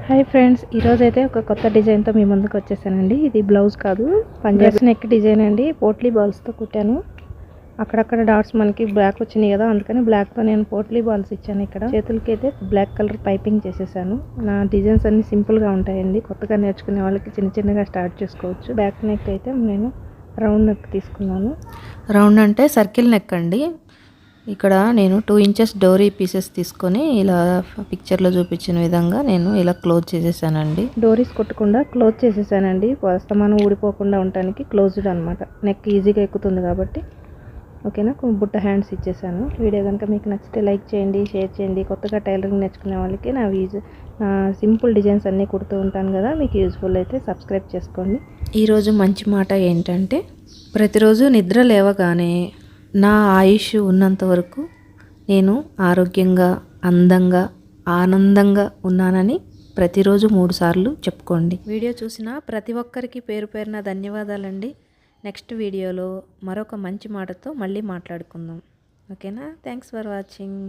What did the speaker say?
Hi friends, ఈరోజైతే ఒక కొత్త డిజైన్తో మీ ముందుకు వచ్చేసానండి. ఇది బ్లౌజ్ కాదు, పంజాబీ నెక్ డిజైన్ అండి. పోట్లీ బాల్స్తో కుట్టాను. అక్కడక్కడ డాట్స్ మనకి బ్లాక్ వచ్చినాయి కదా, అందుకని బ్లాక్తో నేను పోట్లీ బాల్స్ ఇచ్చాను. ఇక్కడ చేతులకి అయితే బ్లాక్ కలర్ పైపింగ్ చేసేసాను. నా డిజైన్స్ అన్ని సింపుల్గా ఉంటాయండి. కొత్తగా నేర్చుకునే వాళ్ళకి చిన్న చిన్నగా స్టార్ట్ చేసుకోవచ్చు. బ్యాక్ నెక్ అయితే నేను రౌండ్ నెక్ తీసుకున్నాను. రౌండ్ అంటే సర్కిల్ నెక్ అండి. ఇక్కడ నేను 2 ఇంచెస్ డోరీ పీసెస్ తీసుకొని ఇలా పిక్చర్లో చూపించిన విధంగా నేను ఇలా క్లోజ్ చేసేసానండి. డోరీస్ కొట్టకుండా క్లోజ్ చేసేసానండి. వస్తమానం ఊడిపోకుండా ఉండటానికి క్లోజ్డ్ అనమాట. నెక్ ఈజీగా ఎక్కుతుంది కాబట్టి. ఓకేనా, బుట్ట హ్యాండ్స్ ఇచ్చేసాను. వీడియో కనుక మీకు నచ్చితే లైక్ చేయండి, షేర్ చేయండి. కొత్తగా టైలరింగ్ నేర్చుకునే వాళ్ళకి నా సింపుల్ డిజైన్స్ అన్నీ కుడుతూ ఉంటాను కదా, మీకు యూజ్ఫుల్ అయితే సబ్స్క్రైబ్ చేసుకోండి. ఈరోజు మంచి మాట ఏంటంటే, ప్రతిరోజు నిద్ర లేవగానే నా ఆయుష్ ఉన్నంత వరకు నేను ఆరోగ్యంగా, అందంగా, ఆనందంగా ఉన్నానని ప్రతిరోజు 3 సార్లు చెప్పుకోండి. వీడియో చూసిన ప్రతి ఒక్కరికి పేరు పేరున ధన్యవాదాలండి. నెక్స్ట్ వీడియోలో మరొక మంచి మాటతో మళ్ళీ మాట్లాడుకుందాం. ఓకేనా? Thanks for watching.